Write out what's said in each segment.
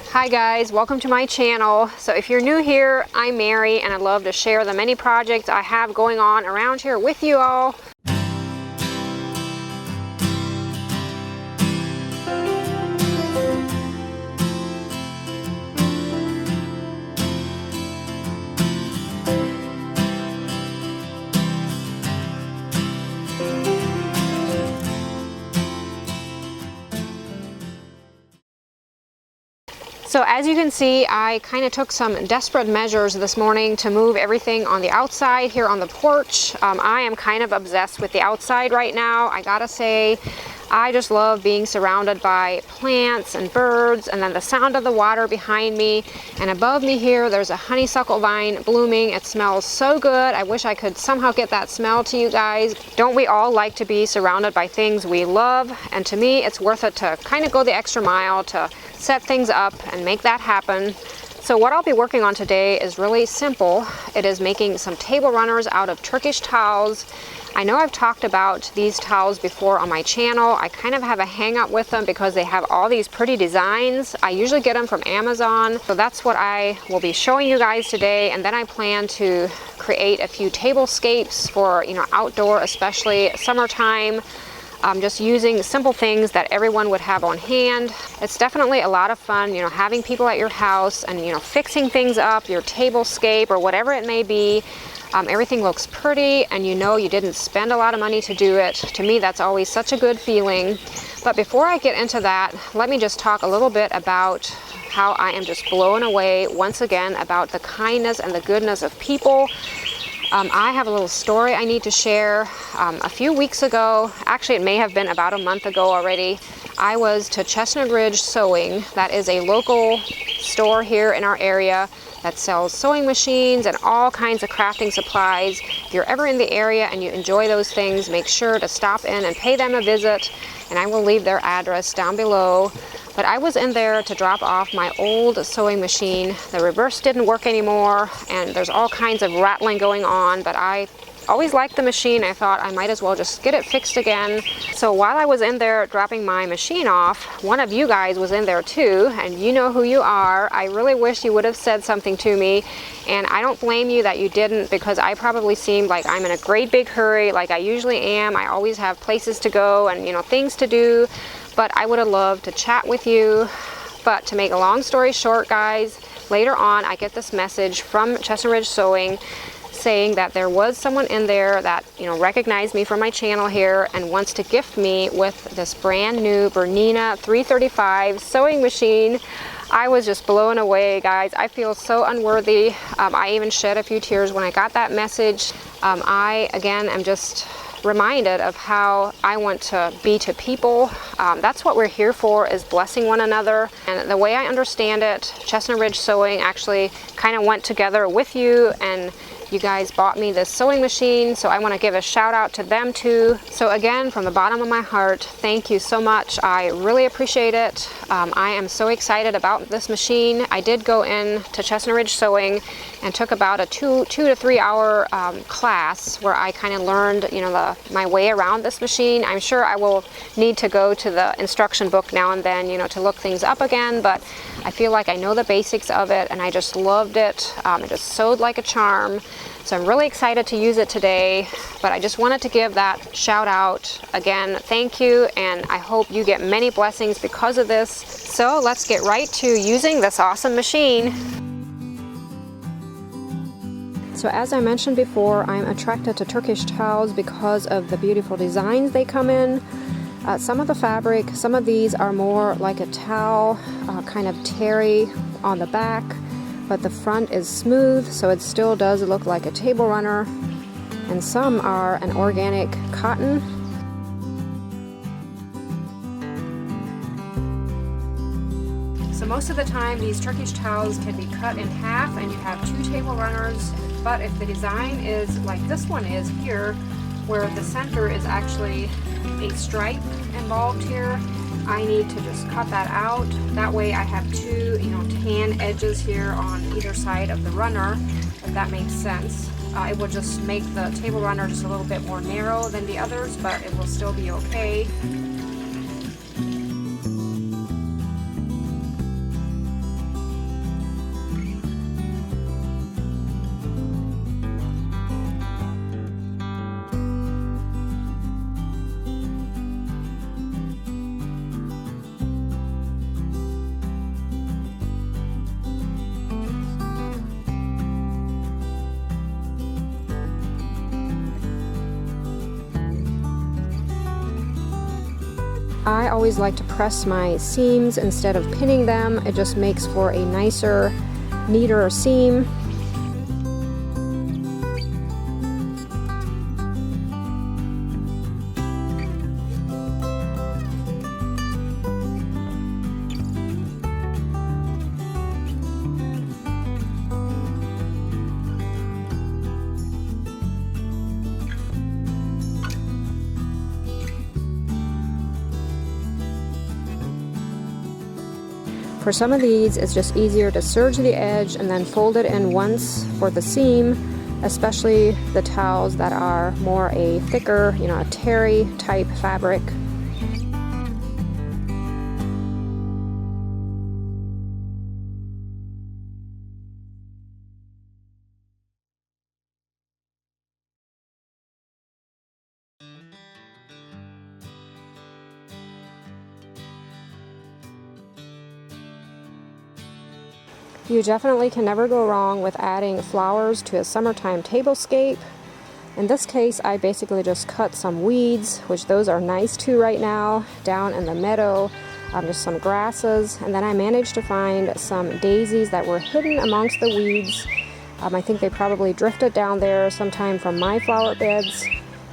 Hi guys, welcome to my channel. So if you're new here, I'm Mary and I love to share the many projects I have going on around here with you all. So as you can see, I kind of took some desperate measures this morning to move everything on the outside here on the porch. I am kind of obsessed with the outside right now. I gotta say, I just love being surrounded by plants and birds, and then the sound of the water behind me. And above me here, there's a honeysuckle vine blooming. It smells so good. I wish I could somehow get that smell to you guys. Don't we all like to be surrounded by things we love? And to me, it's worth it to kind of go the extra mile to set things up and make that happen. So what I'll be working on today is really simple. It is making some table runners out of Turkish towels. I know I've talked about these towels before on my channel. I kind of have a hang up with them because they have all these pretty designs. I usually get them from Amazon. So that's what I will be showing you guys today. And then I plan to create a few tablescapes for, outdoor, especially summertime. Just using simple things that everyone would have on hand. It's definitely a lot of fun, having people at your house and, fixing things up, your tablescape or whatever it may be. Everything looks pretty and you didn't spend a lot of money to do it. To me, that's always such a good feeling. But before I get into that, let me just talk a little bit about how I am just blown away once again about the kindness and the goodness of people. I have a little story I need to share. A few weeks ago, actually it may have been about a month ago already, I was to Chestnut Ridge Sewing. That is a local store here in our area that sells sewing machines and all kinds of crafting supplies. If you're ever in the area and you enjoy those things, make sure to stop in and pay them a visit, and I will leave their address down below. But I was in there to drop off my old sewing machine. The reverse didn't work anymore, and there's all kinds of rattling going on, but I always liked the machine. I thought I might as well just get it fixed again. So while I was in there dropping my machine off, one of you guys was in there too, and you know who you are. I really wish you would have said something to me, and I don't blame you that you didn't, because I probably seemed like I'm in a great big hurry, like I usually am. I always have places to go and things to do, but I would have loved to chat with you. But to make a long story short, guys, later on I get this message from Chestnut Ridge Sewing saying that there was someone in there that recognized me from my channel here and wants to gift me with this brand new Bernina 335 sewing machine. I was just blown away, guys. I feel so unworthy. I even shed a few tears when I got that message. I again am just reminded of how I want to be to people. That's what we're here for, is blessing one another. And the way I understand it, Chestnut Ridge Sewing actually kind of went together with you, and you guys bought me this sewing machine, so I want to give a shout out to them too. So again, from the bottom of my heart, thank you so much. I really appreciate it. I am so excited about this machine. I did go in to Chestnut Ridge Sewing and took about a 2 to 3 hour class where I kind of learned my way around this machine. I'm sure I will need to go to the instruction book now and then to look things up again, but I feel like I know the basics of it, and I just loved it. It just sewed like a charm. So I'm really excited to use it today, but I just wanted to give that shout out. Again, thank you, and I hope you get many blessings because of this. So let's get right to using this awesome machine. So as I mentioned before, I'm attracted to Turkish towels because of the beautiful designs they come in. Some of the fabric, some of these are more like a towel, kind of terry on the back, but the front is smooth, so it still does look like a table runner. And some are an organic cotton. So most of the time these Turkish towels can be cut in half and you have 2 table runners, but if the design is like this one is here, where the center is actually a stripe involved here, I need to just cut that out. That way I have 2 tan edges here on either side of the runner, if that makes sense. It will just make the table runner just a little bit more narrow than the others, but it will still be okay. I always like to press my seams instead of pinning them. It just makes for a nicer, neater seam. For some of these, it's just easier to serge the edge and then fold it in once for the seam, especially the towels that are more a thicker, a terry type fabric. You definitely can never go wrong with adding flowers to a summertime tablescape. In this case, I basically just cut some weeds, which those are nice too right now, down in the meadow, just some grasses, and then I managed to find some daisies that were hidden amongst the weeds. I think they probably drifted down there sometime from my flower beds.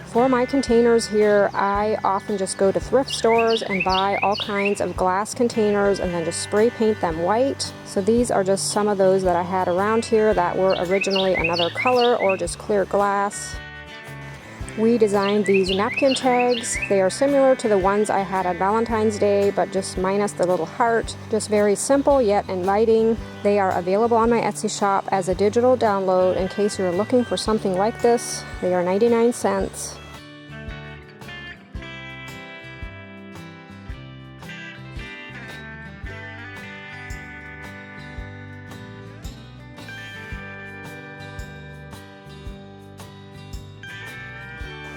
For my containers here, I often just go to thrift stores and buy all kinds of glass containers and then just spray paint them white. So these are just some of those that I had around here that were originally another color or just clear glass. We designed these napkin tags. They are similar to the ones I had on Valentine's Day, but just minus the little heart. Just very simple yet inviting. They are available on my Etsy shop as a digital download in case you're looking for something like this. They are 99 cents.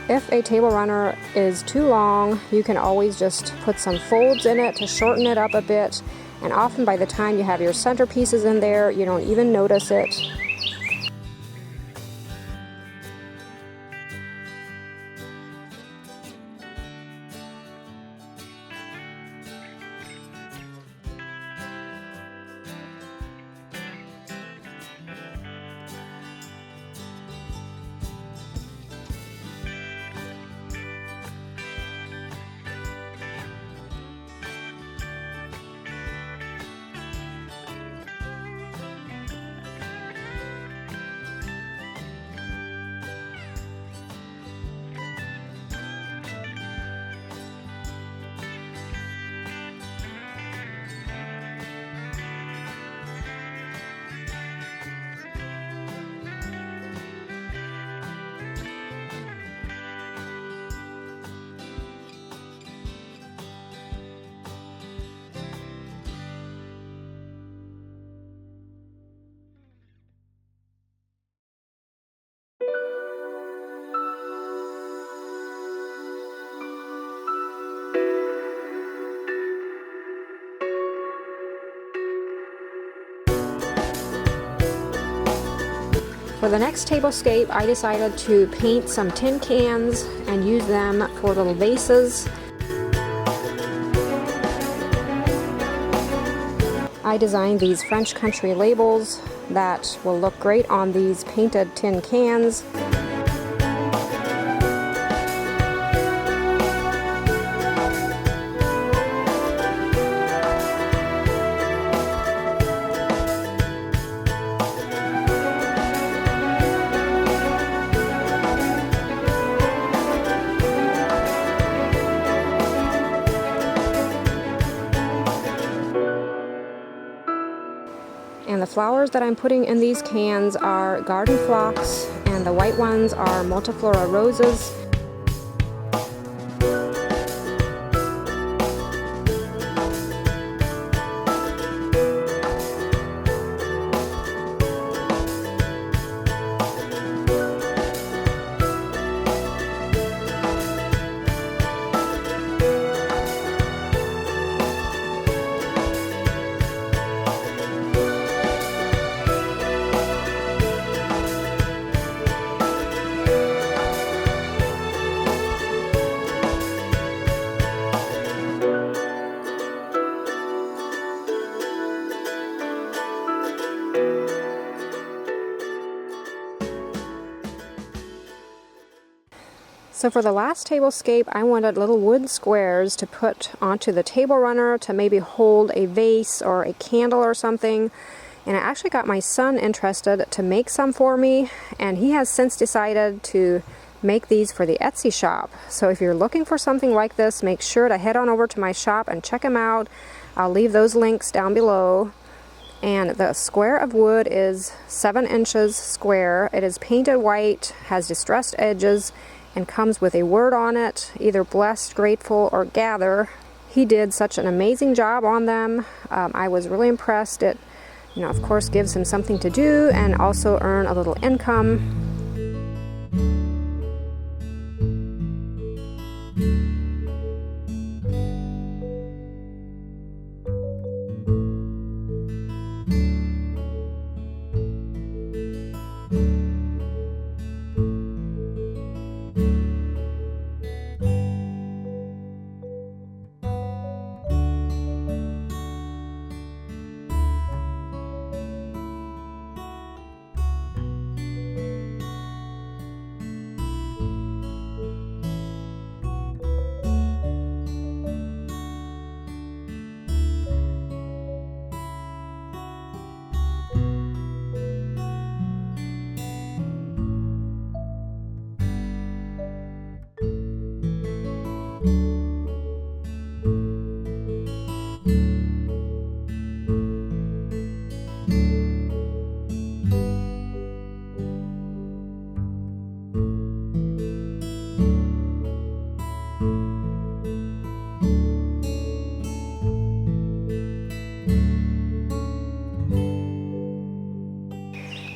If a table runner is too long, you can always just put some folds in it to shorten it up a bit, and often by the time you have your centerpieces in there, you don't even notice it. For the next tablescape, I decided to paint some tin cans and use them for little vases. I designed these French country labels that will look great on these painted tin cans. And the flowers that I'm putting in these cans are garden phlox, and the white ones are multiflora roses. So for the last tablescape, I wanted little wood squares to put onto the table runner to maybe hold a vase or a candle or something. And I actually got my son interested to make some for me, and he has since decided to make these for the Etsy shop. So if you're looking for something like this, make sure to head on over to my shop and check them out. I'll leave those links down below. And the square of wood is 7 inches square. It is painted white, has distressed edges, and comes with a word on it, either blessed, grateful, or gather. He did such an amazing job on them. I was really impressed. It, of course, gives him something to do and also earn a little income.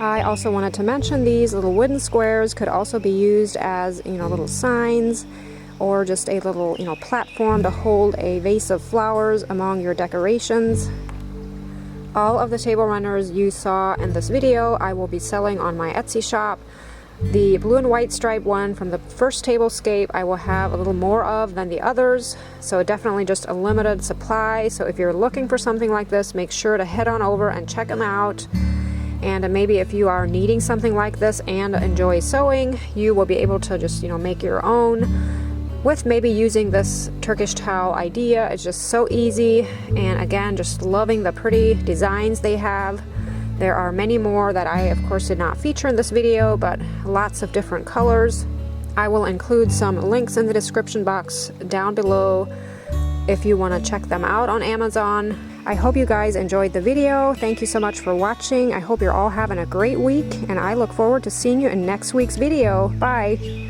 I also wanted to mention these little wooden squares could also be used as, little signs or just a little, platform to hold a vase of flowers among your decorations. All of the table runners you saw in this video I will be selling on my Etsy shop. The blue and white striped one from the first tablescape I will have a little more of than the others, so definitely just a limited supply. So if you're looking for something like this, make sure to head on over and check them out. And maybe if you are needing something like this and enjoy sewing, you will be able to just, make your own with maybe using this Turkish towel idea. It's just so easy, and again, just loving the pretty designs they have. There are many more that I, of course, did not feature in this video, but lots of different colors. I will include some links in the description box down below if you want to check them out on Amazon. I hope you guys enjoyed the video. Thank you so much for watching. I hope you're all having a great week, and I look forward to seeing you in next week's video. Bye!